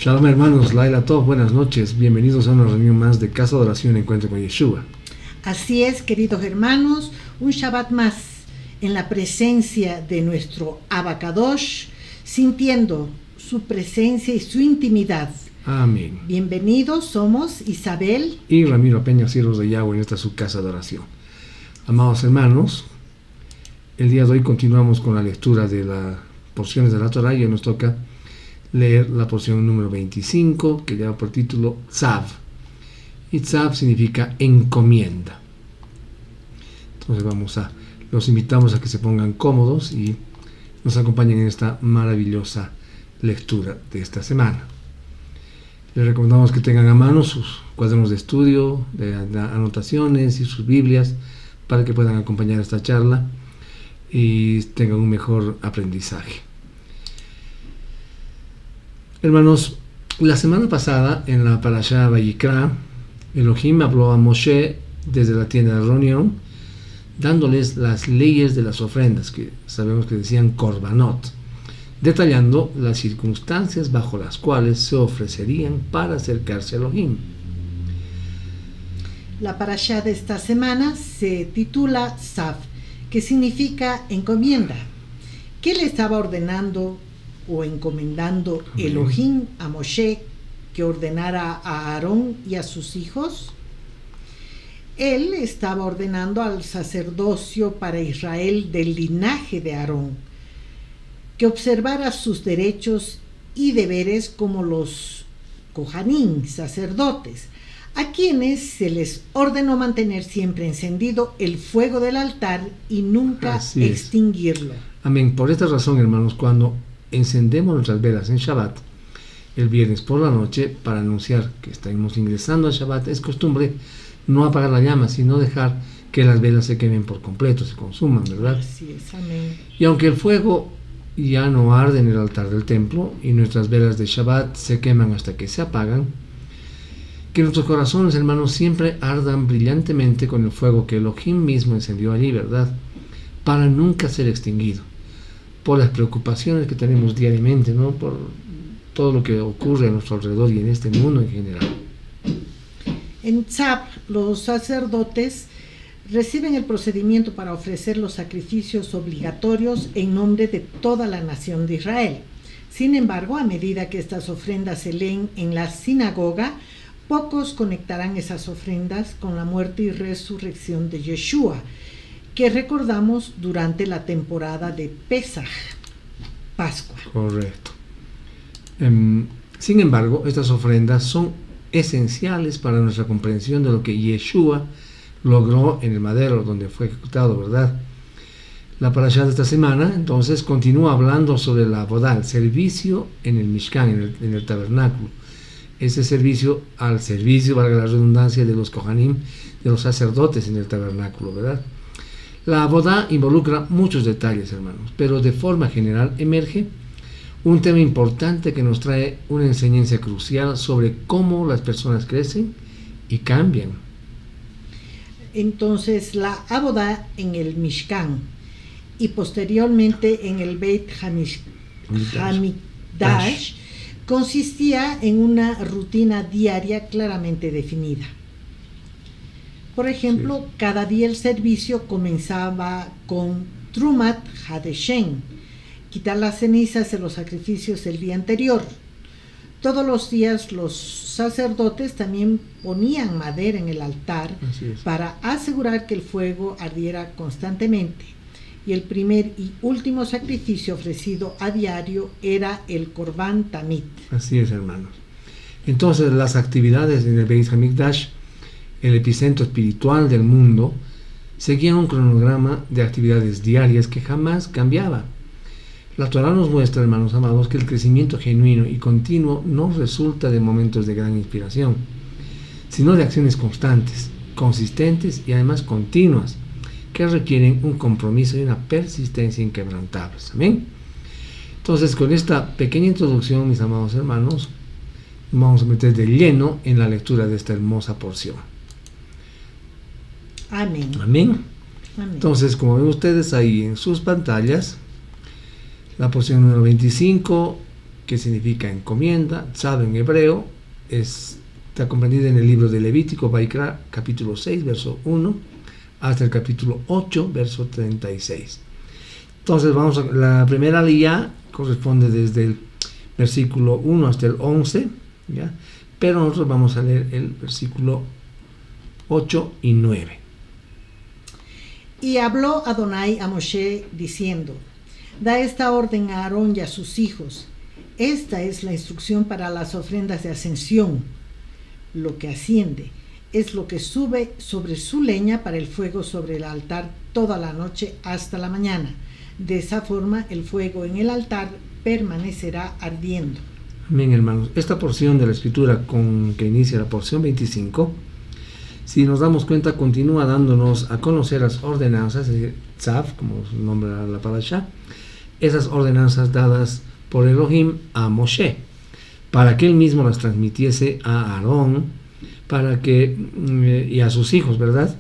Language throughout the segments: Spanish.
Shalom hermanos, Laila Tov, buenas noches, bienvenidos a una reunión más de Casa de Oración Encuentro con Yeshua. Así es, queridos hermanos, un Shabbat más en la presencia de nuestro Abacadosh, sintiendo su presencia y su intimidad. Amén. Bienvenidos, somos Isabel y Ramiro Peña, siervos de Yahweh, en esta su Casa de Oración. Amados hermanos, el día de hoy continuamos con la lectura de las porciones de la Torah y hoy nos toca leer la porción número 25, que lleva por título Tzav. Y Tzav significa encomienda. Entonces los invitamos a que se pongan cómodos y nos acompañen en esta maravillosa lectura de esta semana. Les recomendamos que tengan a mano sus cuadernos de estudio, de anotaciones y sus Biblias para que puedan acompañar esta charla y tengan un mejor aprendizaje. Hermanos, la semana pasada en la Parashá Vayikra, Elohim habló a Moshe desde la tienda de reunión, dándoles las leyes de las ofrendas, que sabemos que decían korbanot, detallando las circunstancias bajo las cuales se ofrecerían para acercarse a Elohim. La Parashá de esta semana se titula Tzav, que significa encomienda. ¿Qué le estaba ordenando o encomendando Elohim a Moshe que ordenara a Aarón y a sus hijos? Él estaba ordenando al sacerdocio para Israel del linaje de Aarón, que observara sus derechos y deberes como los Kohanim, sacerdotes, a quienes se les ordenó mantener siempre encendido el fuego del altar y nunca extinguirlo. Amén. Por esta razón, hermanos, cuando encendemos nuestras velas en Shabbat, el viernes por la noche, para anunciar que estamos ingresando a Shabbat, es costumbre no apagar la llama, sino dejar que las velas se quemen por completo, se consuman, ¿verdad? Así es, amén. Y aunque el fuego ya no arde en el altar del templo y nuestras velas de Shabbat se queman hasta que se apagan, que nuestros corazones, hermanos, siempre ardan brillantemente con el fuego que Elohim mismo encendió allí, ¿verdad? Para nunca ser extinguido por las preocupaciones que tenemos diariamente, ¿no? Por todo lo que ocurre a nuestro alrededor y en este mundo en general. En Tzav, los sacerdotes reciben el procedimiento para ofrecer los sacrificios obligatorios en nombre de toda la nación de Israel. Sin embargo, a medida que estas ofrendas se leen en la sinagoga, pocos conectarán esas ofrendas con la muerte y resurrección de Yeshua, que recordamos durante la temporada de Pesaj, Pascua. Correcto. Sin embargo, estas ofrendas son esenciales para nuestra comprensión de lo que Yeshua logró en el madero donde fue ejecutado, ¿verdad? La parashá de esta semana, entonces, continúa hablando sobre la Avodah, el servicio en el Mishkan, en el tabernáculo. Ese servicio, valga la redundancia, de los Kohanim, de los sacerdotes en el tabernáculo, ¿verdad? La Avodah involucra muchos detalles, hermanos, pero de forma general emerge un tema importante que nos trae una enseñanza crucial sobre cómo las personas crecen y cambian. Entonces, la Avodah en el Mishkan y posteriormente en el Beit Hamikdash consistía en una rutina diaria claramente definida. Por ejemplo, cada día el servicio comenzaba con Trumat Hadeshen, quitar las cenizas de los sacrificios del día anterior. Todos los días los sacerdotes también ponían madera en el altar para asegurar que el fuego ardiera constantemente. Y el primer y último sacrificio ofrecido a diario era el Korban Tamid. Así es, hermanos. Entonces, las actividades en el Beit Hamikdash, el epicentro espiritual del mundo, seguían un cronograma de actividades diarias que jamás cambiaba. La Torah nos muestra, hermanos amados, que el crecimiento genuino y continuo no resulta de momentos de gran inspiración, sino de acciones constantes, consistentes y además continuas, que requieren un compromiso y una persistencia inquebrantables. Amén. Entonces, con esta pequeña introducción, mis amados hermanos, vamos a meter de lleno en la lectura de esta hermosa porción. Amén. Amén. Amén. Entonces, como ven ustedes ahí en sus pantallas, la porción número 25, que significa encomienda. Tzav en hebreo está comprendida en el libro de Levítico, Vaikra, capítulo 6, verso 1, hasta el capítulo 8, verso 36. Entonces la primera aliyá corresponde desde el versículo 1 hasta el 11, ¿ya? Pero nosotros vamos a leer el versículo 8 y 9. Y habló Adonai a Moshe diciendo: da esta orden a Aarón y a sus hijos. Esta es la instrucción para las ofrendas de ascensión. Lo que asciende es lo que sube sobre su leña para el fuego sobre el altar toda la noche hasta la mañana. De esa forma el fuego en el altar permanecerá ardiendo. Amén, hermanos. Esta porción de la escritura con que inicia la porción 25, si nos damos cuenta, continúa dándonos a conocer las ordenanzas, es decir, Tzav, como nombra la parashá, esas ordenanzas dadas por Elohim a Moshe, para que él mismo las transmitiese a Aarón, y a sus hijos, ¿verdad?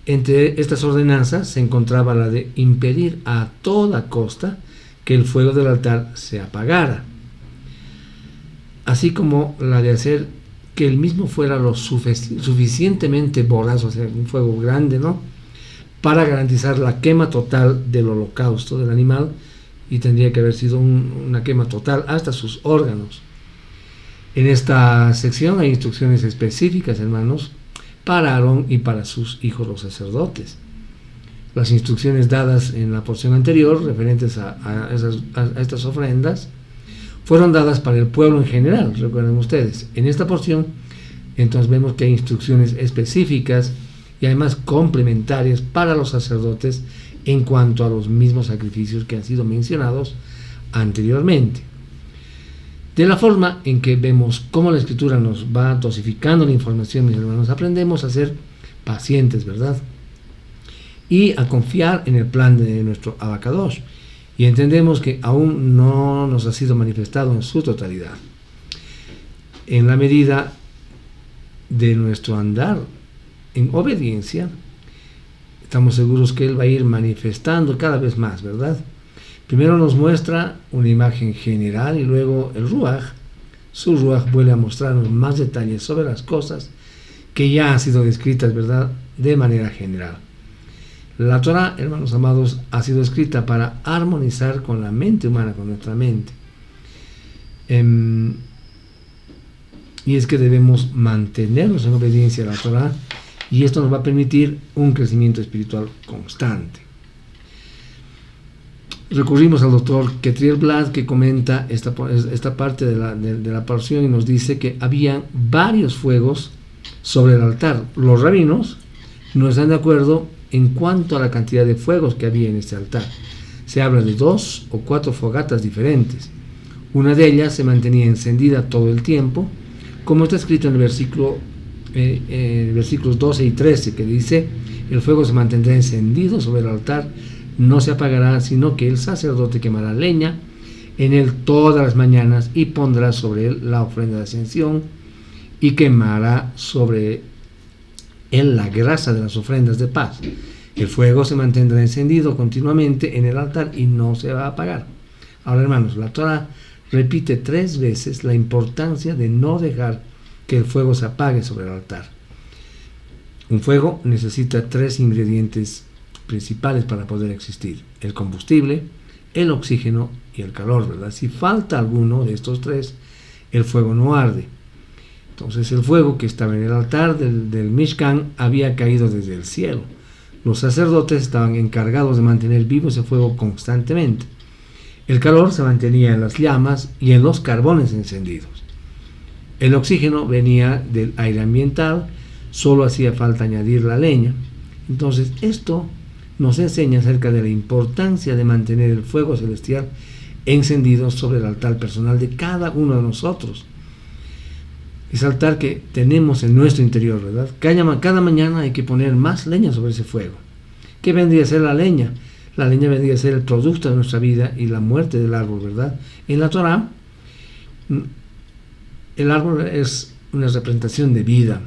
Entre estas ordenanzas se encontraba la de impedir a toda costa que el fuego del altar se apagara, así como la de hacer que el mismo fuera lo suficientemente voraz, o sea, un fuego grande, ¿no?, para garantizar la quema total del holocausto del animal, y tendría que haber sido una quema total hasta sus órganos. En esta sección hay instrucciones específicas, hermanos, para Aarón y para sus hijos los sacerdotes. Las instrucciones dadas en la porción anterior, referentes a estas ofrendas, fueron dadas para el pueblo en general, recuerden ustedes. En esta porción, entonces vemos que hay instrucciones específicas y además complementarias para los sacerdotes en cuanto a los mismos sacrificios que han sido mencionados anteriormente. De la forma en que vemos cómo la Escritura nos va dosificando la información, mis hermanos, aprendemos a ser pacientes, ¿verdad? Y a confiar en el plan de nuestro Abacadosh. Y entendemos que aún no nos ha sido manifestado en su totalidad. En la medida de nuestro andar en obediencia, estamos seguros que Él va a ir manifestando cada vez más, ¿verdad? Primero nos muestra una imagen general y luego el Ruach, su Ruach, vuelve a mostrarnos más detalles sobre las cosas que ya han sido descritas, ¿verdad?, de manera general. La Torah, hermanos amados, ha sido escrita para armonizar con la mente humana, con nuestra mente. Y es que debemos mantenernos en obediencia a la Torah, y esto nos va a permitir un crecimiento espiritual constante. Recurrimos al doctor Ketriel Blad, que comenta esta parte de la porción y nos dice que había varios fuegos sobre el altar. Los rabinos no están de acuerdo en cuanto a la cantidad de fuegos que había en este altar. Se habla de 2 o 4 fogatas diferentes. Una de ellas se mantenía encendida todo el tiempo, como está escrito en el versículos 12 y 13, que dice: el fuego se mantendrá encendido sobre el altar, no se apagará, sino que el sacerdote quemará leña en él todas las mañanas y pondrá sobre él la ofrenda de ascensión y quemará sobre él la grasa de las ofrendas de paz. El fuego se mantendrá encendido continuamente en el altar y no se va a apagar. Ahora, hermanos, la Torah repite 3 veces la importancia de no dejar que el fuego se apague sobre el altar. Un fuego necesita 3 ingredientes principales para poder existir: el combustible, el oxígeno y el calor, ¿verdad? Si falta alguno de estos 3, el fuego no arde. Entonces el fuego que estaba en el altar del Mishkan había caído desde el cielo. Los sacerdotes estaban encargados de mantener vivo ese fuego constantemente. El calor se mantenía en las llamas y en los carbones encendidos. El oxígeno venía del aire ambiental, solo hacía falta añadir la leña. Entonces esto nos enseña acerca de la importancia de mantener el fuego celestial encendido sobre el altar personal de cada uno de nosotros. Ese altar que tenemos en nuestro interior, ¿verdad? Cada mañana hay que poner más leña sobre ese fuego. ¿Qué vendría a ser la leña? La leña vendría a ser el producto de nuestra vida y la muerte del árbol, ¿verdad? En la Torah, el árbol es una representación de vida.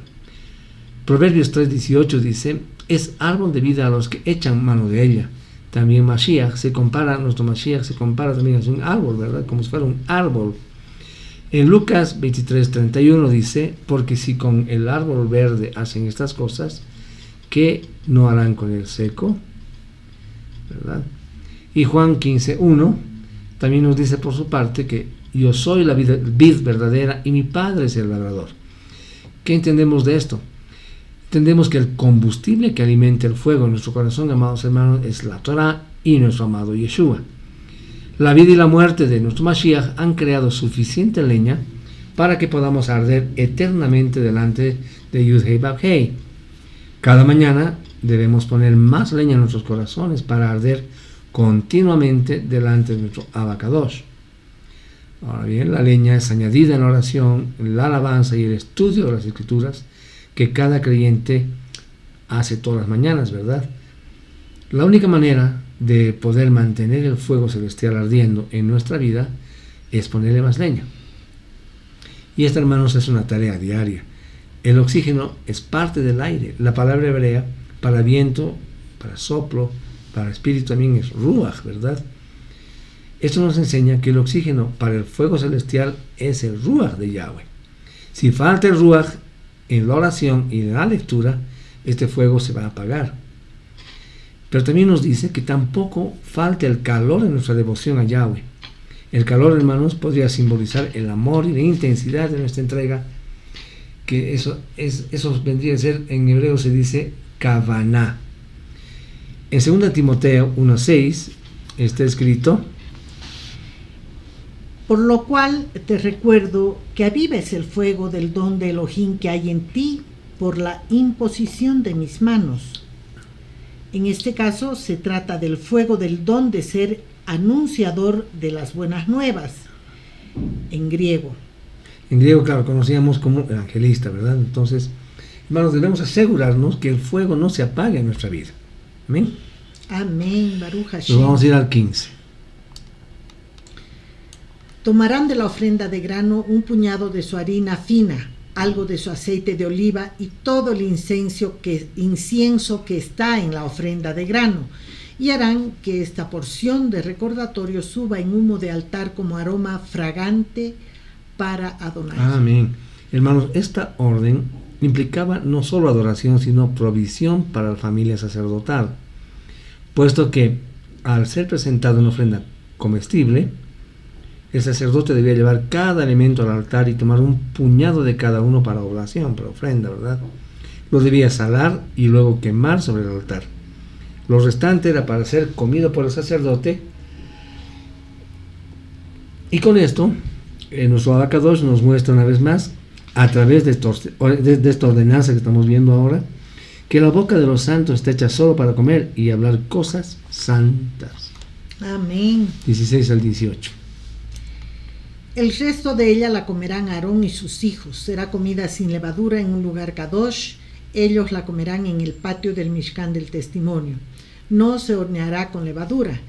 Proverbios 3:18 dice: es árbol de vida a los que echan mano de ella. También nuestro Mashiach se compara también a un árbol, ¿verdad? Como si fuera un árbol En Lucas 23:31 dice, porque si con el árbol verde hacen estas cosas, ¿qué no harán con el seco? ¿Verdad? Y Juan 15:1 también nos dice por su parte que yo soy la vid verdadera y mi Padre es el labrador. ¿Qué entendemos de esto? Entendemos que el combustible que alimenta el fuego en nuestro corazón, amados hermanos, es la Torah y nuestro amado Yeshua. La vida y la muerte de nuestro Mashiach han creado suficiente leña para que podamos arder eternamente delante de Yud-Hei Vav-Hei. Cada mañana debemos poner más leña en nuestros corazones para arder continuamente delante de nuestro Abacadosh. Ahora bien, la leña es añadida en la oración, en la alabanza y el estudio de las Escrituras que cada creyente hace todas las mañanas, ¿verdad? La única manera de poder mantener el fuego celestial ardiendo en nuestra vida es ponerle más leña. Y esta, hermanos, es una tarea diaria. El oxígeno es parte del aire. La palabra hebrea para viento, para soplo, para espíritu también es ruach, ¿verdad? Esto nos enseña que el oxígeno para el fuego celestial es el ruach de Yahweh. Si falta el ruach en la oración y en la lectura, este fuego se va a apagar. Pero también nos dice que tampoco falta el calor en nuestra devoción a Yahweh. El calor, hermanos, podría simbolizar el amor y la intensidad de nuestra entrega, que eso vendría a ser, en hebreo se dice kavaná. En 2 Timoteo 1:6 está escrito: por lo cual te recuerdo que avives el fuego del don de Elohim que hay en ti por la imposición de mis manos. En este caso se trata del fuego del don de ser anunciador de las buenas nuevas, en griego. En griego, claro, conocíamos como evangelista, ¿verdad? Entonces, hermanos, debemos asegurarnos que el fuego no se apague en nuestra vida. Amén. Amén, Baruch Hashem. Nos vamos a ir al 15. Tomarán de la ofrenda de grano un puñado de su harina fina, algo de su aceite de oliva y todo el incienso que está en la ofrenda de grano, y harán que esta porción de recordatorio suba en humo de altar como aroma fragante para Adonai. Amén. Hermanos, esta orden implicaba no solo adoración, sino provisión para la familia sacerdotal, puesto que al ser presentado una ofrenda comestible, el sacerdote debía llevar cada elemento al altar y tomar un puñado de cada uno para oblación, para ofrenda, ¿verdad? Lo debía salar y luego quemar sobre el altar. Lo restante era para ser comido por el sacerdote. Y con esto, nuestro Abacadosh nos muestra una vez más, a través de esta ordenanza que estamos viendo ahora, que la boca de los santos está hecha solo para comer y hablar cosas santas. Amén. 16 al 18. El resto de ella la comerán Aarón y sus hijos. Será comida sin levadura en un lugar kadosh. Ellos la comerán en el patio del Mishkan del Testimonio. No se horneará con levadura.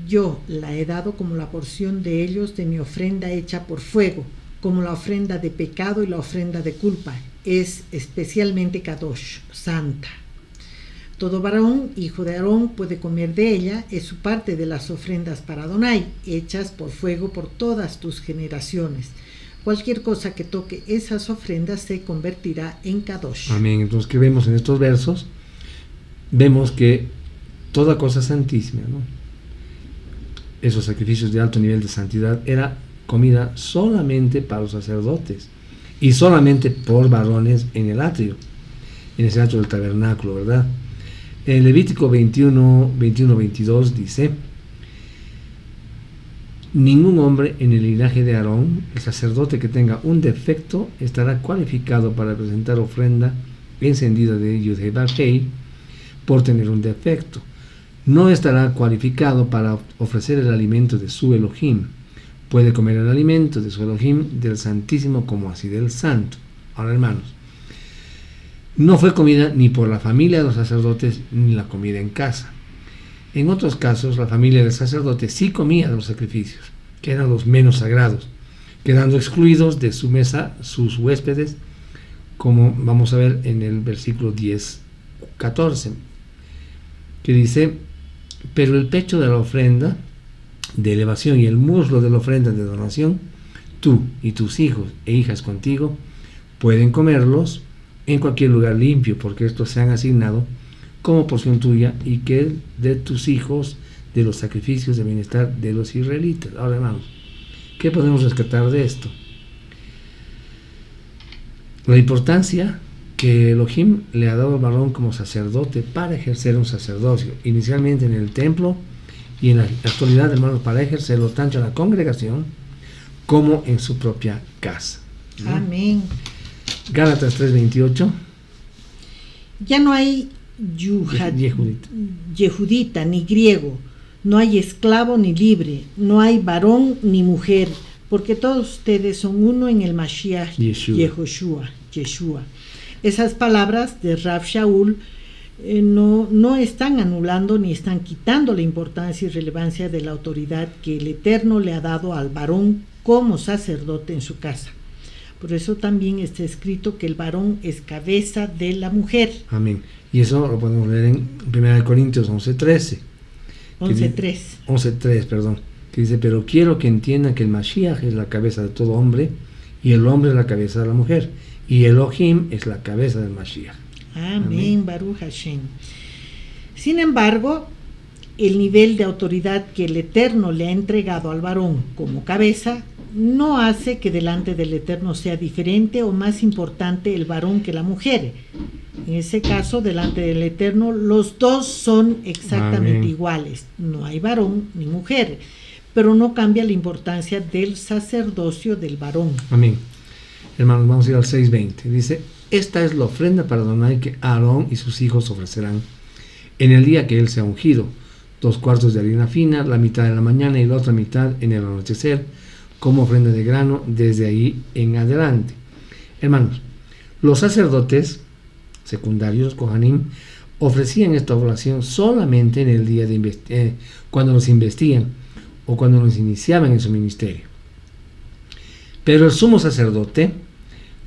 Yo la he dado como la porción de ellos de mi ofrenda hecha por fuego, como la ofrenda de pecado y la ofrenda de culpa. Es especialmente kadosh, santa. Todo varón, hijo de Aarón, puede comer de ella, es su parte de las ofrendas para Adonai, hechas por fuego por todas tus generaciones. Cualquier cosa que toque esas ofrendas se convertirá en kadosh. Amén. Entonces, ¿qué vemos en estos versos? Vemos que toda cosa santísima, ¿no? Esos sacrificios de alto nivel de santidad era comida solamente para los sacerdotes y solamente por varones en el atrio, en ese atrio del tabernáculo, ¿verdad? En Levítico 21:22 dice: ningún hombre en el linaje de Aarón, el sacerdote que tenga un defecto, estará cualificado para presentar ofrenda encendida de Yud-Hei Vav-Hei por tener un defecto. No estará cualificado para ofrecer el alimento de su Elohim. Puede comer el alimento de su Elohim, del Santísimo como así del Santo. Ahora, hermanos, no fue comida ni por la familia de los sacerdotes ni la comida en casa. En otros casos, la familia del sacerdote sí comía de los sacrificios, que eran los menos sagrados, quedando excluidos de su mesa sus huéspedes, como vamos a ver en el versículo 10:14, que dice: pero el pecho de la ofrenda de elevación y el muslo de la ofrenda de donación tú y tus hijos e hijas contigo pueden comerlos en cualquier lugar limpio, porque estos se han asignado como porción tuya y que de tus hijos de los sacrificios de bienestar de los israelitas. Ahora, hermanos, ¿qué podemos rescatar de esto? La importancia que Elohim le ha dado al varón como sacerdote para ejercer un sacerdocio, inicialmente en el templo y en la actualidad, hermanos, para ejercerlo tanto en la congregación como en su propia casa. ¿No? Amén. Gálatas 3:28. Ya no hay yehudita ni griego, no hay esclavo ni libre, no hay varón ni mujer, porque todos ustedes son uno en el Mashiach Yeshua. Esas palabras de Rav Shaul no están anulando ni están quitando la importancia y relevancia de la autoridad que el Eterno le ha dado al varón como sacerdote en su casa. Por eso también está escrito que el varón es cabeza de la mujer. Amén. Y eso lo podemos leer en 1 Corintios 11:13. 11:3, perdón. Que dice, pero quiero que entiendan que el Mashiach es la cabeza de todo hombre y el hombre es la cabeza de la mujer. Y Elohim es la cabeza del Mashiach. Amén. Baruch Hashem. Sin embargo, el nivel de autoridad que el Eterno le ha entregado al varón como cabeza no hace que delante del Eterno sea diferente o más importante el varón que la mujer. En ese caso, delante del Eterno, los dos son exactamente Amén. iguales. No hay varón ni mujer, pero no cambia la importancia del sacerdocio del varón. Amén. Hermanos, vamos a ir al 6:20. Dice, esta es la ofrenda para Adonai que Aarón y sus hijos ofrecerán en el día que él sea ungido. 2 cuartos de harina fina, la mitad en la mañana y la otra mitad en el anochecer, como ofrenda de grano desde ahí en adelante. Hermanos, los sacerdotes secundarios, Kohanim, ofrecían esta oblación solamente en el día de cuando los investían o cuando los iniciaban en su ministerio. Pero el sumo sacerdote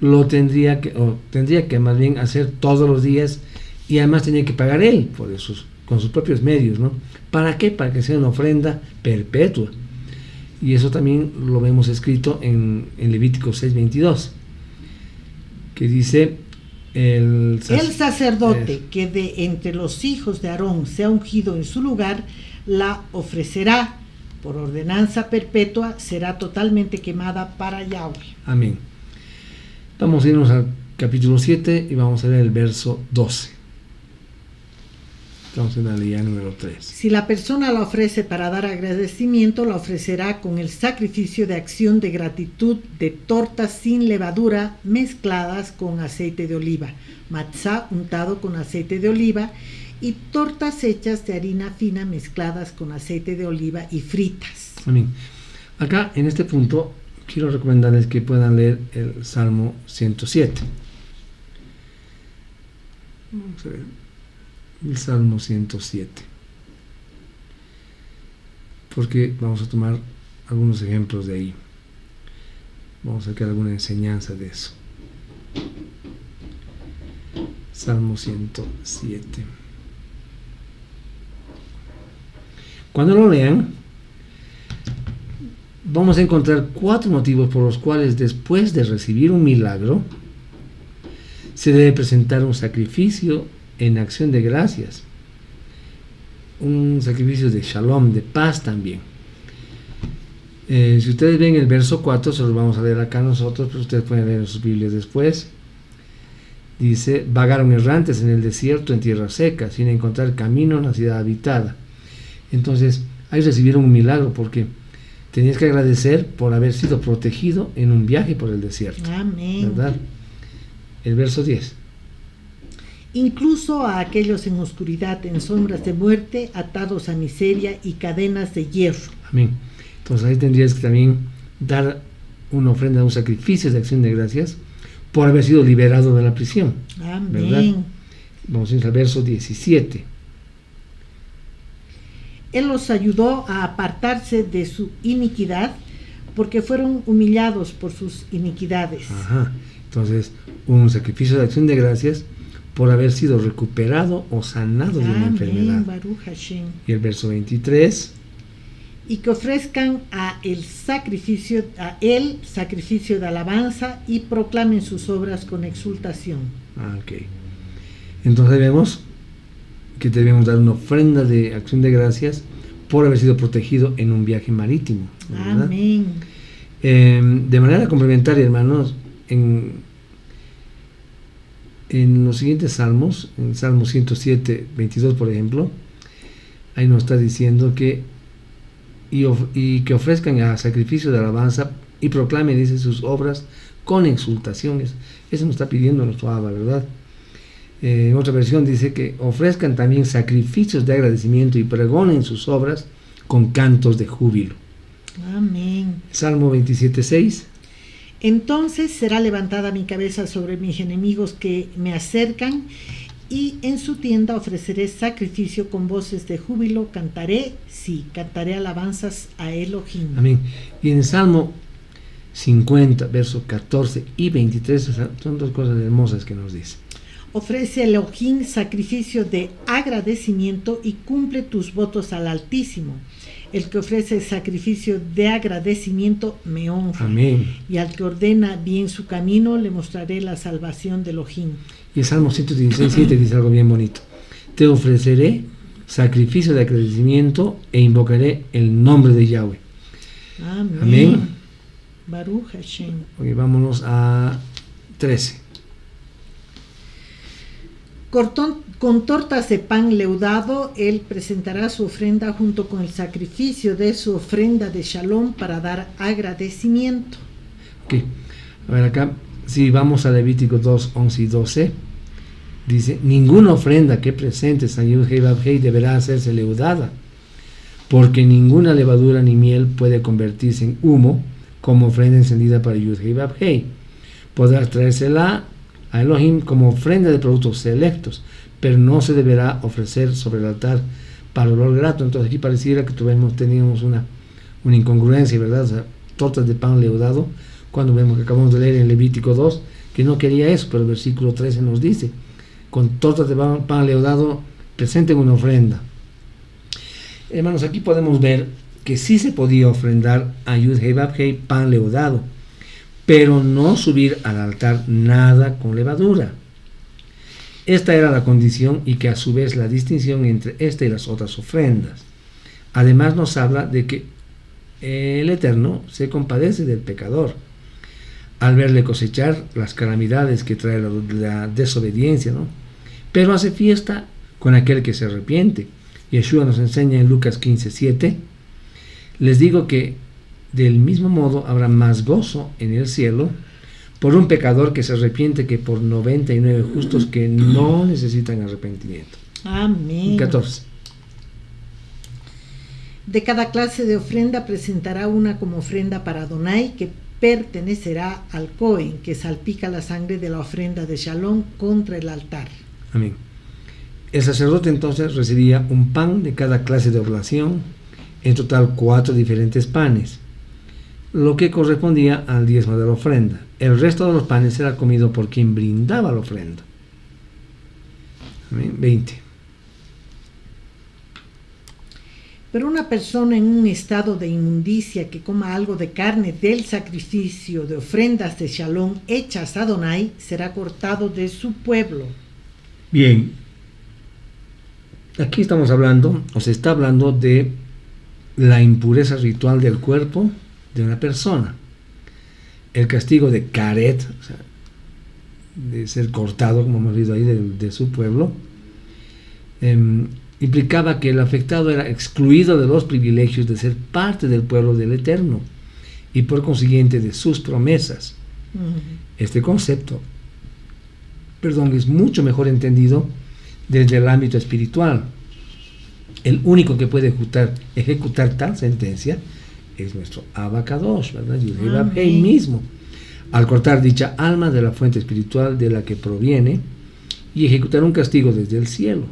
lo tendría que más bien hacer todos los días y además tenía que pagar él por esos, con sus propios medios, ¿no? ¿Para qué? Para que sea una ofrenda perpetua. Y eso también lo vemos escrito en Levítico 6:22, que dice, el sacerdote que de entre los hijos de Aarón sea ungido en su lugar, la ofrecerá por ordenanza perpetua, será totalmente quemada para Yahweh. Amén. Vamos a irnos al capítulo 7 y vamos a leer el verso 12. Estamos en la ley número 3. Si la persona la ofrece para dar agradecimiento, la ofrecerá con el sacrificio de acción de gratitud de tortas sin levadura mezcladas con aceite de oliva, matzá untado con aceite de oliva y tortas hechas de harina fina mezcladas con aceite de oliva y fritas. Amén. Acá, en este punto, quiero recomendarles que puedan leer el Salmo 107. Vamos a ver. El Salmo 107. Porque vamos a tomar algunos ejemplos de ahí. Vamos a sacar alguna enseñanza de eso. Salmo 107. Cuando lo lean, vamos a encontrar 4 motivos por los cuales después de recibir un milagro se debe presentar un sacrificio en acción de gracias, un sacrificio de shalom, de paz también. Si ustedes ven el verso 4, se los vamos a leer acá nosotros, pero ustedes pueden leer en sus Biblias después. Dice, vagaron errantes en el desierto, en tierra seca, sin encontrar camino en la ciudad habitada. Entonces, ahí recibieron un milagro porque tenías que agradecer por haber sido protegido en un viaje por el desierto. Amén. ¿Verdad? El verso 10. Incluso a aquellos en oscuridad, en sombras de muerte, atados a miseria y cadenas de hierro. Amén. Entonces ahí tendrías que también dar una ofrenda, un sacrificio de acción de gracias por haber sido liberado de la prisión. Amén. ¿Verdad? Vamos a ir al verso 17. Él los ayudó a apartarse de su iniquidad porque fueron humillados por sus iniquidades. Ajá. Entonces, un sacrificio de acción de gracias por haber sido recuperado o sanado de una enfermedad. Baruch Hashem. Y el verso 23. y que ofrezcan a él sacrificio de alabanza y proclamen sus obras con exultación. Ok. Entonces vemos que debemos dar una ofrenda de acción de gracias por haber sido protegido en un viaje marítimo, ¿verdad? Amén. De manera complementaria, hermanos, en los siguientes salmos, en Salmo 107, 22, por ejemplo, ahí nos está diciendo que y que ofrezcan a sacrificio de alabanza y proclamen, dice, sus obras con exultaciones. Eso nos está pidiendo nuestro Abba, ¿verdad? En otra versión dice que ofrezcan también sacrificios de agradecimiento y pregonen sus obras con cantos de júbilo. Amén. Salmo 27:6. Entonces será levantada mi cabeza sobre mis enemigos que me acercan, y en su tienda ofreceré sacrificio con voces de júbilo, cantaré alabanzas a Elohim. Amén. Y en el Salmo 50, versos 14 y 23, son dos cosas hermosas que nos dice. Ofrece a Elohim sacrificio de agradecimiento y cumple tus votos al Altísimo. El que ofrece sacrificio de agradecimiento me honra. Amén. Y al que ordena bien su camino le mostraré la salvación de Elohim. Y el Salmo 116:7 dice algo bien bonito. Te ofreceré sacrificio de agradecimiento e invocaré el nombre de Yahweh. Amén. Amén. Baruch Hashem. Ok, vámonos a 13. Con tortas de pan leudado, él presentará su ofrenda junto con el sacrificio de su ofrenda de shalom para dar agradecimiento. Ok, a ver acá, si vamos a Levítico 2, 11 y 12, dice, ninguna ofrenda que presentes a Yud-Heh-Vav-Heh deberá hacerse leudada, porque ninguna levadura ni miel puede convertirse en humo como ofrenda encendida para Yud-Heh-Vav-Heh. Podrás traérsela a Elohim como ofrenda de productos selectos, pero no se deberá ofrecer sobre el altar para olor grato. Entonces aquí pareciera que teníamos una incongruencia, ¿verdad? O sea, tortas de pan leudado, cuando vemos que acabamos de leer en Levítico 2, que no quería eso, pero el versículo 13 nos dice, con tortas de pan leudado presenten una ofrenda. Hermanos, aquí podemos ver que sí se podía ofrendar a Yud-Heh-Vav-Heh pan leudado, pero no subir al altar nada con levadura. Esta era la condición y que a su vez la distinción entre esta y las otras ofrendas. Además nos habla de que el Eterno se compadece del pecador al verle cosechar las calamidades que trae la desobediencia, ¿no? Pero hace fiesta con aquel que se arrepiente. Yeshua nos enseña en Lucas 15:7, les digo que del mismo modo habrá más gozo en el cielo por un pecador que se arrepiente que por 99 justos que no necesitan arrepentimiento. Amén. 14. De cada clase de ofrenda presentará una como ofrenda para Adonai, que pertenecerá al Cohen, que salpica la sangre de la ofrenda de Shalom contra el altar. Amén. El sacerdote entonces recibía un pan de cada clase de oblación, en total 4 diferentes panes, lo que correspondía al diezmo de la ofrenda. El resto de los panes era comido por quien brindaba la ofrenda. Amén. 20. Pero una persona en un estado de inmundicia que coma algo de carne del sacrificio de ofrendas de Shalom hechas a Adonai será cortado de su pueblo. Bien, aquí estamos hablando, o se está hablando de la impureza ritual del cuerpo de una persona. El castigo de Karet, o sea, de ser cortado, como hemos leído ahí, de su pueblo, implicaba que el afectado era excluido de los privilegios de ser parte del pueblo del Eterno y por consiguiente de sus promesas. Este concepto, es mucho mejor entendido desde el ámbito espiritual. El único que puede ejecutar tal sentencia es nuestro Abba Kadosh, ¿verdad? Yud-Heh-Vav-Heh mismo, al cortar dicha alma de la fuente espiritual de la que proviene y ejecutar un castigo desde el cielo.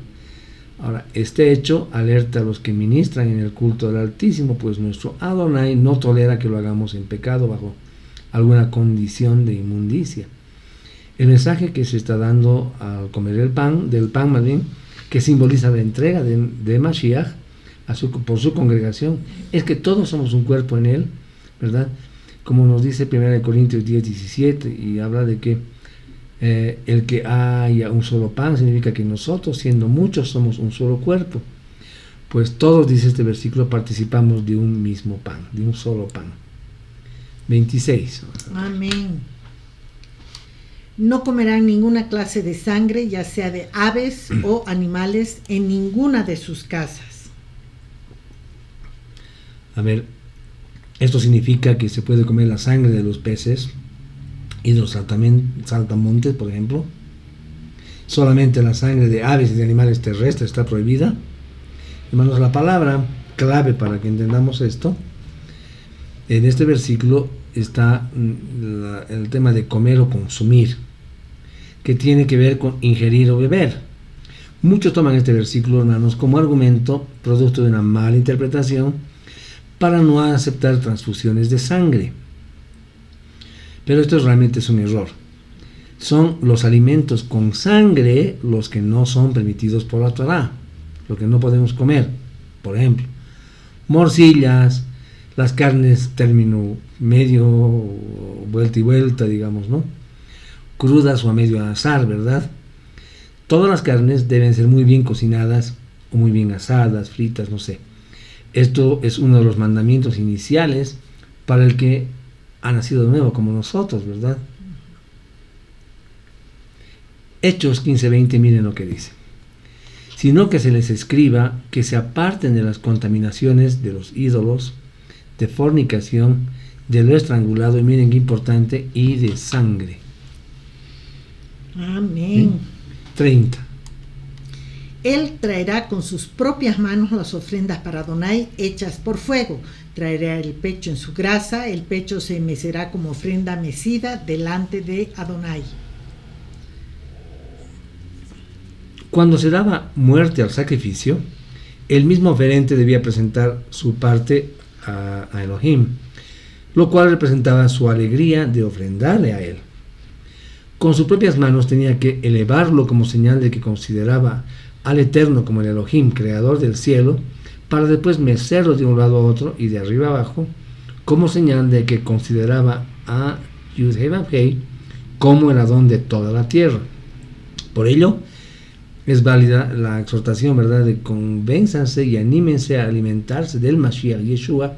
Ahora, este hecho alerta a los que ministran en el culto del Altísimo, pues nuestro Adonai no tolera que lo hagamos en pecado bajo alguna condición de inmundicia. El mensaje que se está dando al comer del pan más bien, que simboliza la entrega de Mashiach por su congregación, es que todos somos un cuerpo en Él, ¿verdad? Como nos dice 1 Corintios 10:17, y habla de que el que haya un solo pan significa que nosotros, siendo muchos, somos un solo cuerpo. Pues todos, dice este versículo, participamos de un mismo pan, de un solo pan. 26. Amén. No comerán ninguna clase de sangre, ya sea de aves o animales, en ninguna de sus casas. A ver, esto significa que se puede comer la sangre de los peces y de los saltamontes, por ejemplo. Solamente la sangre de aves y de animales terrestres está prohibida. Hermanos, la palabra clave para que entendamos esto, en este versículo está el tema de comer o consumir, que tiene que ver con ingerir o beber. Muchos toman este versículo, hermanos, como argumento, producto de una mala interpretación, para no aceptar transfusiones de sangre. Pero esto realmente es un error. Son los alimentos con sangre los que no son permitidos por la Torá, lo que no podemos comer. Por ejemplo, morcillas, las carnes término medio, vuelta y vuelta, digamos, ¿no? Crudas o a medio asar, ¿verdad? Todas las carnes deben ser muy bien cocinadas o muy bien asadas, fritas, no sé. Esto es uno de los mandamientos iniciales para el que ha nacido de nuevo, como nosotros, ¿verdad? Hechos 15:20, miren lo que dice. Sino que se les escriba que se aparten de las contaminaciones de los ídolos, de fornicación, de lo estrangulado, y miren qué importante, y de sangre. Amén. 30. Él traerá con sus propias manos las ofrendas para Adonai hechas por fuego. Traerá el pecho en su grasa, el pecho se mecerá como ofrenda mecida delante de Adonai. Cuando se daba muerte al sacrificio, el mismo oferente debía presentar su parte a Elohim, lo cual representaba su alegría de ofrendarle a él. Con sus propias manos tenía que elevarlo como señal de que consideraba al Eterno como el Elohim, creador del cielo, para después mecerlo de un lado a otro y de arriba abajo, como señal de que consideraba a Yud-Heh-Vav-Heh como el Adón de toda la tierra. Por ello, es válida la exhortación, ¿verdad?, de convénzanse y anímense a alimentarse del Mashiach Yeshua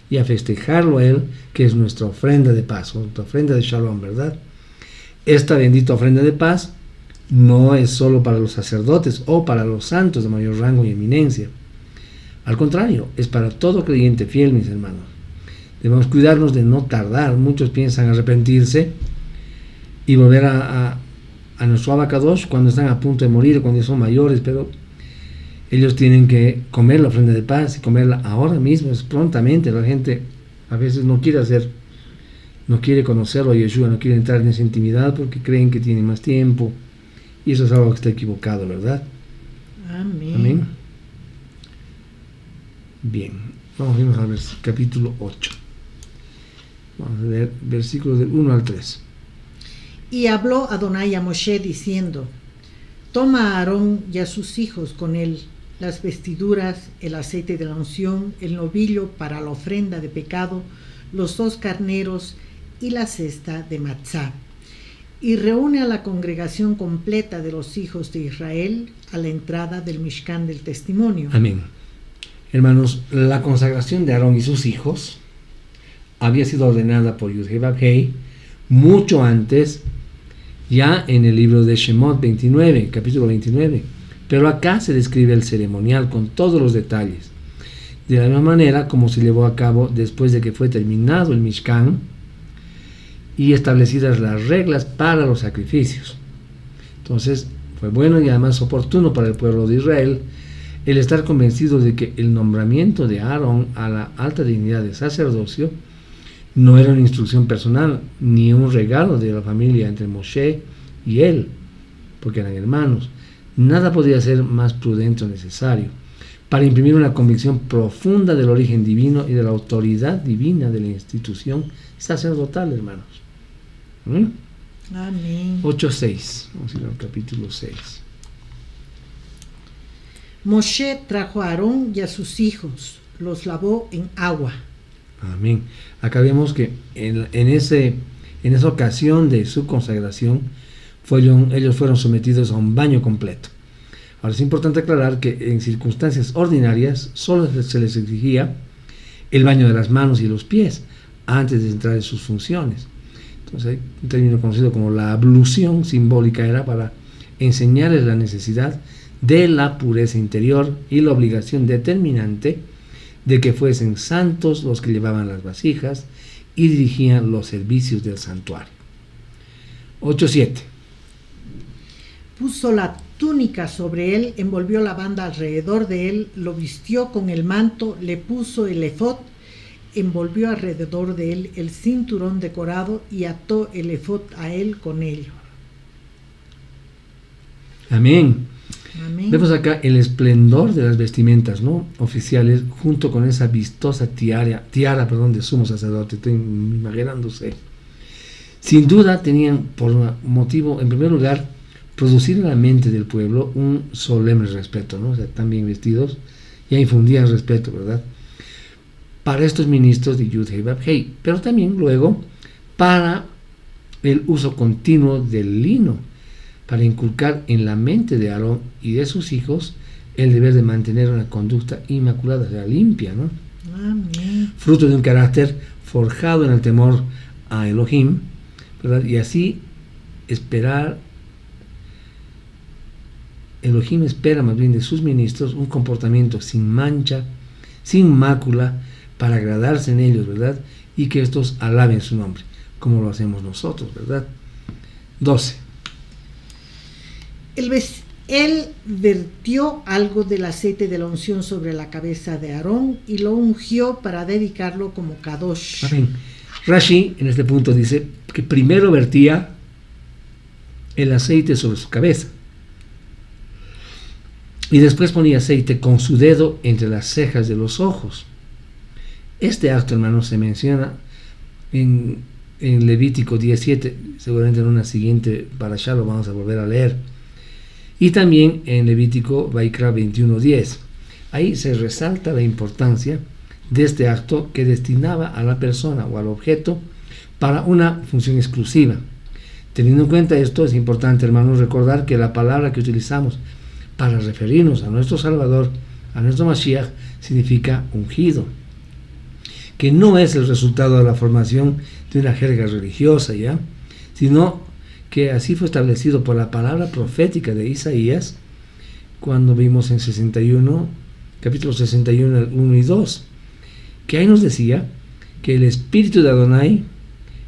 y a festejarlo a él, que es nuestra ofrenda de paz, nuestra ofrenda de Shalom, ¿verdad? Esta bendita ofrenda de paz no es solo para los sacerdotes o para los santos de mayor rango y eminencia. Al contrario, es para todo creyente fiel, mis hermanos. Debemos cuidarnos de no tardar. Muchos piensan arrepentirse y volver a nuestro Abacadosh cuando están a punto de morir, cuando son mayores, pero ellos tienen que comer la ofrenda de paz y comerla ahora mismo, es prontamente. La gente a veces no quiere conocerlo a Yeshua, no quiere entrar en esa intimidad porque creen que tiene más tiempo, y eso es algo que está equivocado, ¿verdad? Amén. Amén. Bien, vamos a irnos al capítulo 8. Vamos a leer versículos del 1 al 3. Y habló Adonai a Moshe diciendo: Toma a Aarón y a sus hijos con él las vestiduras, el aceite de la unción, el novillo para la ofrenda de pecado, los 2 carneros y la cesta de matzá. Y reúne a la congregación completa de los hijos de Israel a la entrada del Mishkan del Testimonio. Amén. Hermanos, la consagración de Aarón y sus hijos había sido ordenada por Yud-Heh-Vav-Heh mucho antes, ya en el libro de Shemot 29, capítulo 29. Pero acá se describe el ceremonial con todos los detalles, de la misma manera como se llevó a cabo después de que fue terminado el Mishkan y establecidas las reglas para los sacrificios. Entonces fue bueno y además oportuno para el pueblo de Israel el estar convencido de que el nombramiento de Aarón a la alta dignidad de sacerdocio no era una instrucción personal ni un regalo de la familia entre Moshe y él, porque eran hermanos. Nada podía ser más prudente o necesario para imprimir una convicción profunda del origen divino y de la autoridad divina de la institución sacerdotal, hermanos. Amén. 8:6. Vamos a ir al capítulo 6. Moshe trajo a Aarón y a sus hijos, los lavó en agua. Amén. Acá vemos que en esa ocasión de su consagración, ellos fueron sometidos a un baño completo. Ahora es importante aclarar que en circunstancias ordinarias solo se les exigía el baño de las manos y los pies antes de entrar en sus funciones. Entonces, un término conocido como la ablución simbólica era para enseñarles la necesidad de la pureza interior y la obligación determinante de que fuesen santos los que llevaban las vasijas y dirigían los servicios del santuario. 8.7. Puso la túnica sobre él, envolvió la banda alrededor de él, lo vistió con el manto, le puso el efod, envolvió alrededor de él el cinturón decorado y ató el efod a él con ello. Amén. Amén. Vemos acá el esplendor de las vestimentas, ¿no?, oficiales, junto con esa vistosa tiara de sumo sacerdote. Estoy imaginándose. Sin duda tenían por motivo, en primer lugar, producir en la mente del pueblo un solemne respeto, ¿no? O sea, tan bien vestidos, ya infundían respeto, ¿verdad?, para estos ministros de Yud-Heh-Vav-Heh, pero también luego para el uso continuo del lino, para inculcar en la mente de Aarón y de sus hijos el deber de mantener una conducta inmaculada, o sea, limpia, ¿no? Amén. Fruto de un carácter forjado en el temor a Elohim, ¿verdad? Y así Elohim espera más bien de sus ministros un comportamiento sin mancha, sin mácula, para agradarse en ellos, ¿verdad? Y que estos alaben su nombre, como lo hacemos nosotros, ¿verdad? 12. Él vertió algo del aceite de la unción sobre la cabeza de Aarón y lo ungió para dedicarlo como Kadosh. Amén. Rashi en este punto dice que primero vertía el aceite sobre su cabeza y después ponía aceite con su dedo entre las cejas de los ojos. Este acto, hermanos, se menciona en Levítico 17, seguramente en una siguiente parashá lo vamos a volver a leer, y también en Levítico Vaikra 21:10. Ahí se resalta la importancia de este acto que destinaba a la persona o al objeto para una función exclusiva. Teniendo en cuenta esto, es importante, hermanos, recordar que la palabra que utilizamos para referirnos a nuestro Salvador, a nuestro Mashiach, significa ungido, que no es el resultado de la formación de una jerga religiosa, ¿ya?, sino que así fue establecido por la palabra profética de Isaías, cuando vimos en capítulo 61, 1 y 2, que ahí nos decía que el espíritu de Adonai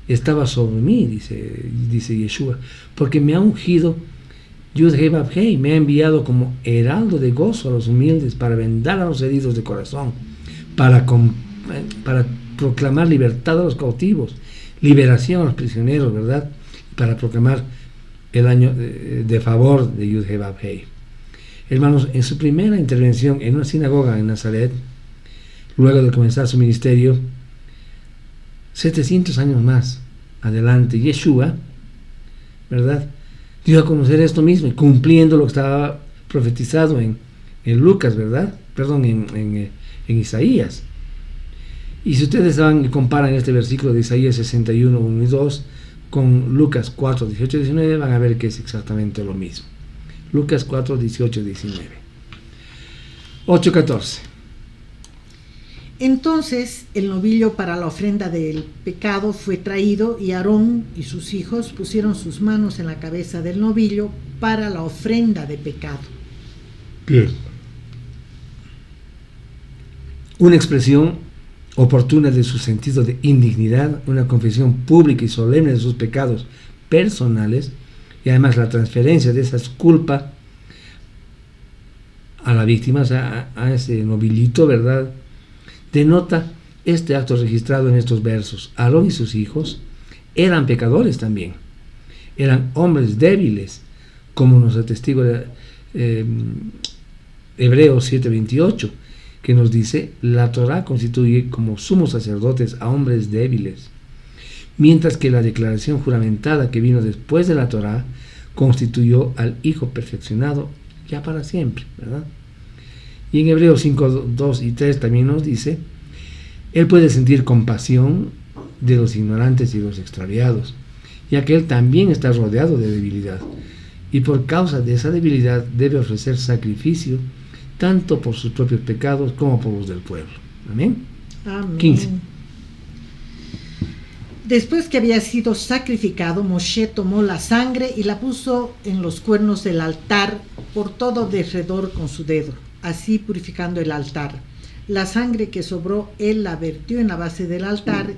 estaba sobre mí, dice Yeshua, porque me ha ungido Yud-Heh-Vav-Heh, me ha enviado como heraldo de gozo a los humildes, para vendar a los heridos de corazón, para proclamar libertad a los cautivos, liberación a los prisioneros, ¿verdad?, para proclamar el año de favor de Yud-Heh-Vav-Heh. Hermanos, en su primera intervención en una sinagoga en Nazaret, luego de comenzar su ministerio, 700 años más adelante, Yeshua, ¿verdad?, dio a conocer esto mismo, cumpliendo lo que estaba profetizado en Lucas, ¿verdad?, perdón, en Isaías. Y si ustedes van y comparan este versículo de Isaías 61, 1 y 2 con Lucas 4, 18 y 19, van a ver que es exactamente lo mismo. Lucas 4, 18 y 19. 8:14. Entonces el novillo para la ofrenda del pecado fue traído, y Aarón y sus hijos pusieron sus manos en la cabeza del novillo para la ofrenda de pecado. Bien. Una expresión oportuna de su sentido de indignidad, una confesión pública y solemne de sus pecados personales, y además la transferencia de esa culpa a la víctima, o sea, a ese novillito, ¿verdad?, denota este acto registrado en estos versos. Aarón y sus hijos eran pecadores también, eran hombres débiles, como nos atestigua Hebreos 7:28, que nos dice: la Torá constituye como sumos sacerdotes a hombres débiles, mientras que la declaración juramentada que vino después de la Torá constituyó al Hijo perfeccionado ya para siempre, ¿verdad? Y en Hebreos 5, 2 y 3 también nos dice, Él puede sentir compasión de los ignorantes y los extraviados, ya que Él también está rodeado de debilidad, y por causa de esa debilidad debe ofrecer sacrificio, tanto por sus propios pecados como por los del pueblo. Amén. Amén. 15. Después que había sido sacrificado, Moshe tomó la sangre y la puso en los cuernos del altar por todo derredor con su dedo, así purificando el altar. La sangre que sobró, él la vertió en la base del altar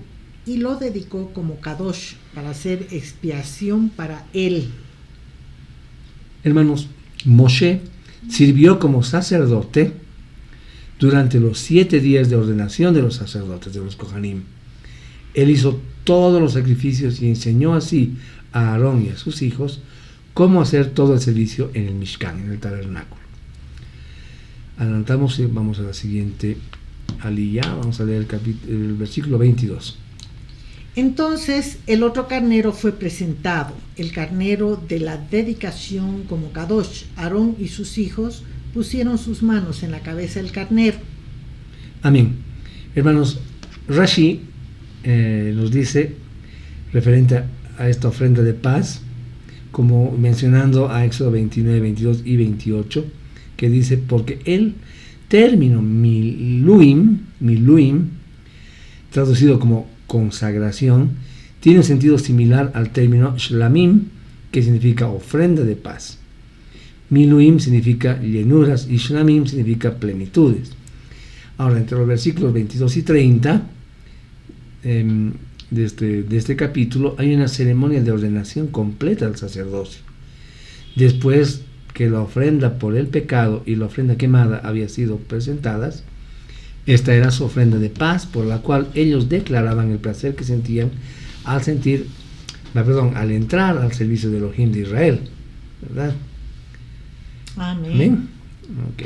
y lo dedicó como Kadosh para hacer expiación para él. Hermanos, Moshe sirvió como sacerdote durante los 7 días de ordenación de los sacerdotes, de los Kohanim. Él hizo todos los sacrificios y enseñó así a Aarón y a sus hijos cómo hacer todo el servicio en el Mishkan, en el tabernáculo. Adelantamos y vamos a la siguiente aliyá, vamos a leer el versículo 22. Entonces el otro carnero fue presentado, el carnero de la dedicación como Kadosh. Aarón y sus hijos pusieron sus manos en la cabeza del carnero. Amén. Hermanos, Rashi nos dice, referente a esta ofrenda de paz, como mencionando a Éxodo 29, 22 y 28, que dice, porque el término miluim, traducido como consagración, tiene un sentido similar al término shlamim, que significa ofrenda de paz. Miluim significa llenuras y shlamim significa plenitudes. Ahora, entre los versículos 22 y 30 de este capítulo hay una ceremonia de ordenación completa del sacerdocio. Después que la ofrenda por el pecado y la ofrenda quemada habían sido presentadas, esta era su ofrenda de paz, por la cual ellos declaraban el placer que sentían al entrar al servicio de Elohim de Israel, ¿verdad? Amén. Amén. Ok.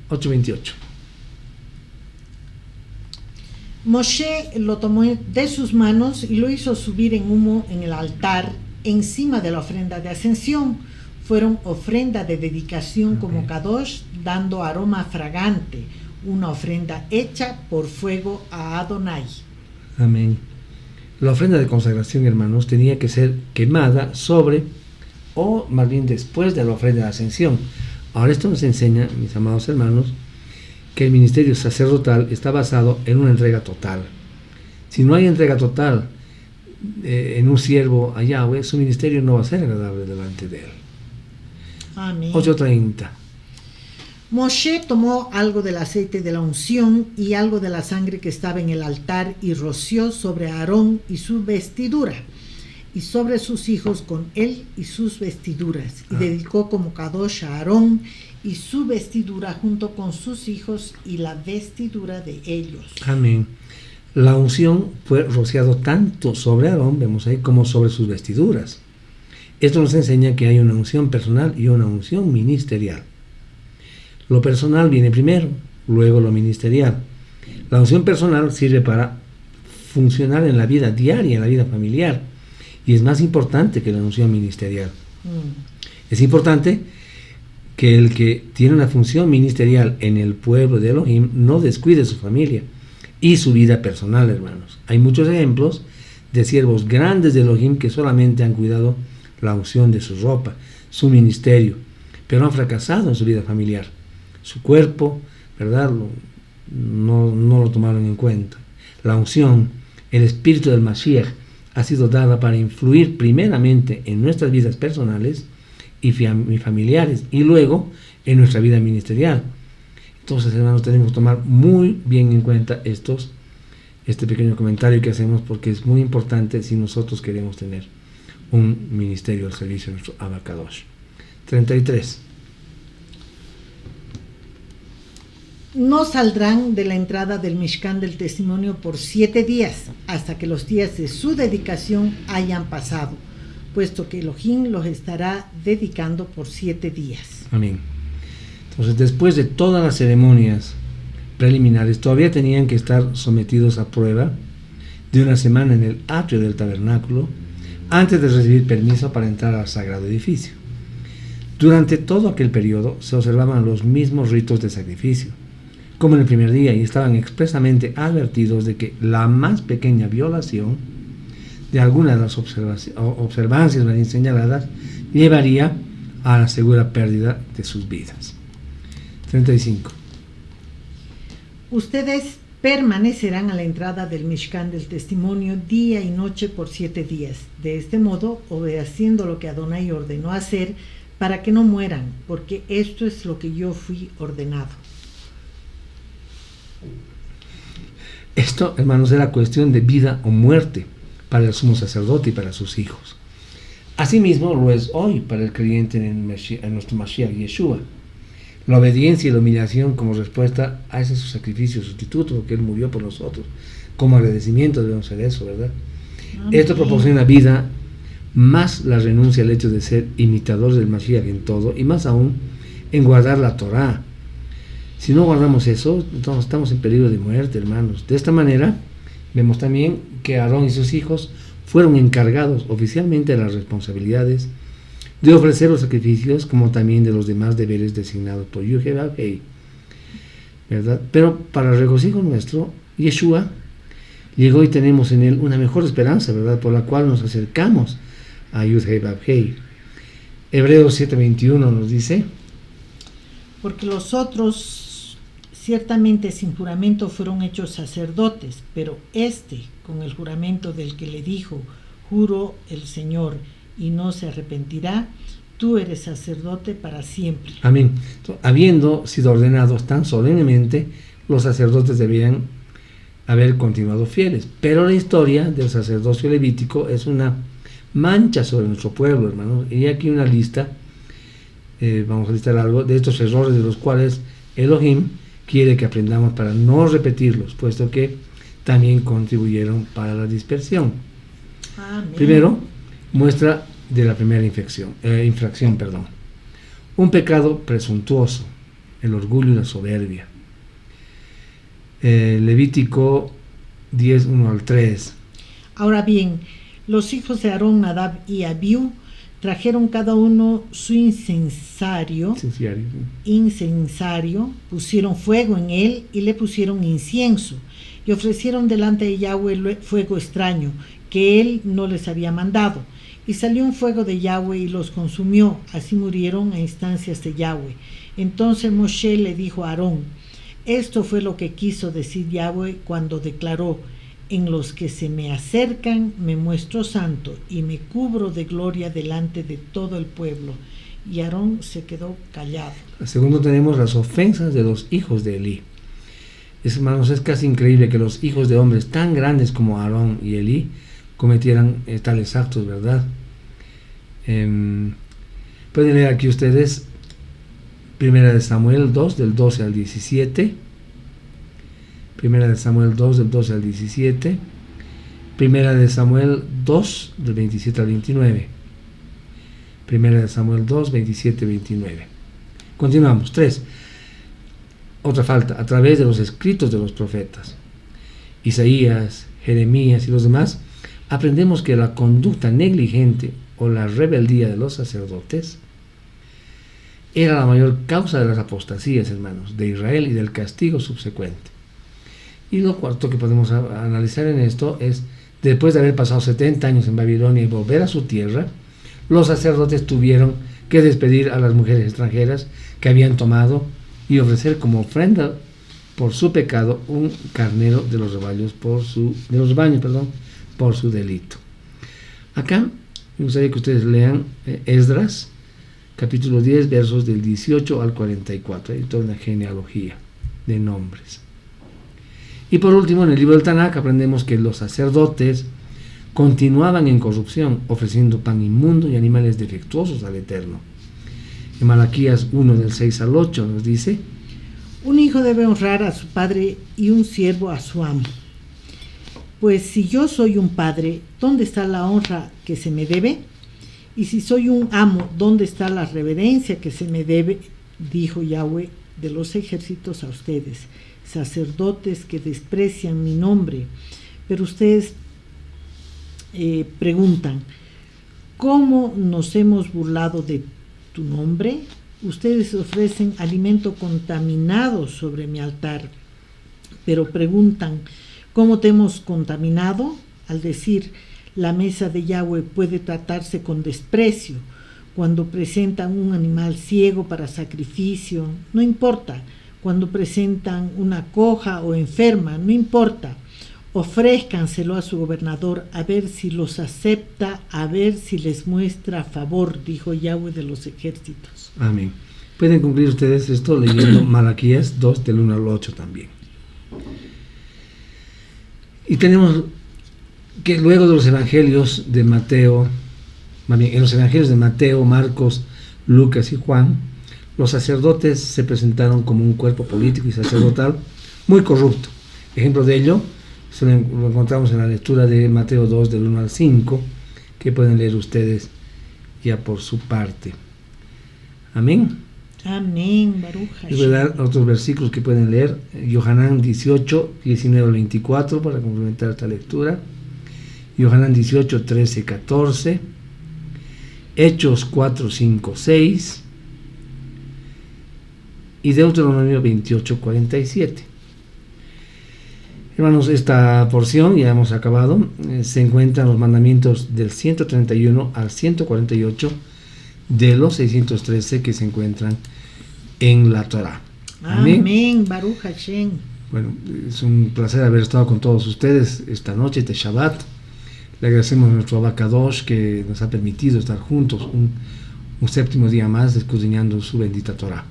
8:28. Moshe lo tomó de sus manos y lo hizo subir en humo en el altar encima de la ofrenda de ascensión. Fueron ofrenda de dedicación como Kadosh, dando aroma fragante, una ofrenda hecha por fuego a Adonai. Amén. La ofrenda de consagración, hermanos, tenía que ser quemada sobre, o más bien después de la ofrenda de ascensión. Ahora esto nos enseña, mis amados hermanos, que el ministerio sacerdotal está basado en una entrega total. Si no hay entrega total en un siervo a Yahweh, su ministerio no va a ser agradable delante de él. Amén. 8:30. Moshe tomó algo del aceite de la unción y algo de la sangre que estaba en el altar y roció sobre Aarón y su vestidura y sobre sus hijos con él y sus vestiduras, y dedicó como Kadosh a Aarón y su vestidura junto con sus hijos y la vestidura de ellos. Amén. La unción fue rociado tanto sobre Aarón, vemos ahí, como sobre sus vestiduras. Esto nos enseña que hay una unción personal y una unción ministerial. Lo personal viene primero, luego lo ministerial. La unción personal sirve para funcionar en la vida diaria, en la vida familiar, y es más importante que la unción ministerial. Es importante que el que tiene una función ministerial en el pueblo de Elohim no descuide su familia y su vida personal, hermanos. Hay muchos ejemplos de siervos grandes de Elohim que solamente han cuidado la unción de su ropa, su ministerio, pero han fracasado en su vida familiar. Su cuerpo, ¿verdad? No lo tomaron en cuenta. La unción, el espíritu del Mashiach, ha sido dada para influir primeramente en nuestras vidas personales y familiares, y luego en nuestra vida ministerial. Entonces, hermanos, tenemos que tomar muy bien en cuenta este pequeño comentario que hacemos, porque es muy importante si nosotros queremos tener un ministerio al servicio de nuestro Abba Kadosh. 33. No saldrán de la entrada del Mishkan del testimonio por 7 días, hasta que los días de su dedicación hayan pasado, puesto que Elohim los estará dedicando por 7 días. Amén. Entonces, después de todas las ceremonias preliminares, todavía tenían que estar sometidos a prueba de una semana en el atrio del tabernáculo, antes de recibir permiso para entrar al sagrado edificio. Durante todo aquel periodo se observaban los mismos ritos de sacrificio. como en el primer día, y estaban expresamente advertidos de que la más pequeña violación de alguna de las observancias señaladas llevaría a la segura pérdida de sus vidas. 35. Ustedes permanecerán a la entrada del Mishkan del testimonio día y noche por 7 días. De este modo, obedeciendo lo que Adonai ordenó hacer, para que no mueran, porque esto es lo que yo fui ordenado. Esto, hermanos, era cuestión de vida o muerte para el sumo sacerdote y para sus hijos. Asimismo, lo es hoy para el creyente en nuestro Mashiach Yeshua. La obediencia y la humillación como respuesta a ese su sacrificio sustituto, porque Él murió por nosotros. Como agradecimiento debemos hacer eso, ¿verdad? Amén. Esto proporciona vida, más la renuncia al hecho de ser imitadores del Mashiach en todo, y más aún en guardar la Torá. Si no guardamos eso, entonces estamos en peligro de muerte, hermanos. De esta manera, vemos también que Aarón y sus hijos fueron encargados oficialmente de las responsabilidades de ofrecer los sacrificios, como también de los demás deberes designados por Yud-Heh-Vav-Hei, ¿verdad? Pero para el regocijo nuestro, Yeshua llegó y tenemos en él una mejor esperanza, ¿verdad? Por la cual nos acercamos a Yud-Heh-Vav-Hei. Hebreos 7:21 nos dice: porque los otros ciertamente sin juramento fueron hechos sacerdotes, pero este con el juramento del que le dijo: juro el Señor y no se arrepentirá, tú eres sacerdote para siempre. Amén. Entonces, habiendo sido ordenados tan solemnemente, los sacerdotes debían haber continuado fieles. Pero la historia del sacerdocio levítico es una mancha sobre nuestro pueblo, hermanos. Y aquí una lista, vamos a listar algo de estos errores de los cuales Elohim quiere que aprendamos para no repetirlos, puesto que también contribuyeron para la dispersión. Amén. Primero, muestra de la primera infracción. Un pecado presuntuoso, el orgullo y la soberbia. Levítico 10:1-3. Ahora bien, los hijos de Aarón, Nadab y Abiú trajeron cada uno su incensario, pusieron fuego en él y le pusieron incienso, y ofrecieron delante de Yahweh fuego extraño, que él no les había mandado. Y salió un fuego de Yahweh y los consumió, así murieron a instancias de Yahweh. Entonces Moshe le dijo a Aarón: esto fue lo que quiso decir Yahweh cuando declaró: en los que se me acercan me muestro santo y me cubro de gloria delante de todo el pueblo. Y Aarón se quedó callado. Segundo, tenemos las ofensas de los hijos de Elí. Hermanos, es casi increíble que los hijos de hombres tan grandes como Aarón y Elí cometieran tales actos, ¿verdad? Pueden leer aquí ustedes Primera de Samuel 2, del 12 al 17. Primera de Samuel 2, del 12 al 17. Primera de Samuel 2, del 27 al 29. Primera de Samuel 2, 27, 29. Continuamos. 3. Otra falta, a través de los escritos de los profetas, Isaías, Jeremías y los demás, aprendemos que la conducta negligente o la rebeldía de los sacerdotes era la mayor causa de las apostasías, hermanos, de Israel y del castigo subsecuente. Y lo cuarto que podemos analizar en esto es, después de haber pasado 70 años en Babilonia y volver a su tierra, los sacerdotes tuvieron que despedir a las mujeres extranjeras que habían tomado y ofrecer como ofrenda por su pecado un carnero de los rebaños por su delito. Acá me gustaría que ustedes lean Esdras, capítulo 10, versos del 18 al 44. Hay toda una genealogía de nombres. Y por último, en el libro del Tanakh aprendemos que los sacerdotes continuaban en corrupción, ofreciendo pan inmundo y animales defectuosos al Eterno. En Malaquías 1, del 6 al 8 nos dice: un hijo debe honrar a su padre y un siervo a su amo. Pues si yo soy un padre, ¿dónde está la honra que se me debe? Y si soy un amo, ¿dónde está la reverencia que se me debe? Dijo Yahweh de los ejércitos a ustedes, sacerdotes que desprecian mi nombre. Pero ustedes preguntan: ¿cómo nos hemos burlado de tu nombre? ustedes ofrecen alimento contaminado sobre mi altar, pero preguntan, ¿cómo te hemos contaminado? Al decir, la mesa de Yahweh puede tratarse con desprecio. Cuando presentan un animal ciego para sacrificio, no importa. Cuando presentan una coja o enferma, no importa. Ofrézcanselo a su gobernador a ver si los acepta, a ver si les muestra favor, dijo Yahweh de los ejércitos. Amén. Pueden concluir ustedes esto leyendo Malaquías 2 del 1 al 8 también. Y tenemos que luego de los evangelios de Mateo, más bien, en los evangelios de Mateo, Marcos, Lucas y Juan, los sacerdotes se presentaron como un cuerpo político y sacerdotal muy corrupto. Ejemplo de ello lo encontramos en la lectura de Mateo 2 del 1 al 5, que pueden leer ustedes ya por su parte. Amén. Amén, Baruch Hashem. Les voy a dar otros versículos que pueden leer. Yohanan 18, 19 al 24 para complementar esta lectura. Yohanan 18, 13, 14. Hechos 4, 5, 6. Y Deuteronomio 28, 47. Hermanos, esta porción, ya hemos acabado, se encuentran los mandamientos del 131 al 148 de los 613 que se encuentran en la Torah. Amén. Amén, Baruch Hashem. Bueno, es un placer haber estado con todos ustedes esta noche de Shabbat. Le agradecemos a nuestro Abacadosh que nos ha permitido estar juntos un séptimo día más escudriñando su bendita Torah.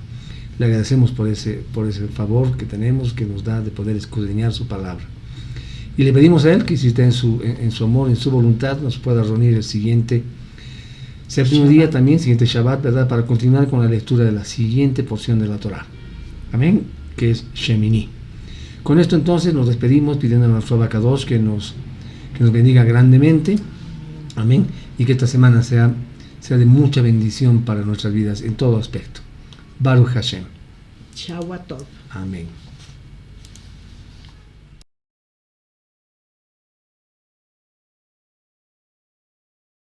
Le agradecemos por ese favor que tenemos, que nos da de poder escudriñar su palabra. Y le pedimos a Él que si está en su amor, en su voluntad, nos pueda reunir el siguiente séptimo Shabbat. día también, siguiente Shabbat, ¿verdad? Para continuar con la lectura de la siguiente porción de la Torah. Amén, que es Shemini. Con esto entonces nos despedimos pidiendo a nuestro Abacadosh que nos bendiga grandemente. Amén. Y que esta semana sea de mucha bendición para nuestras vidas en todo aspecto. Baruch Hashem. Chau a todos. Amén.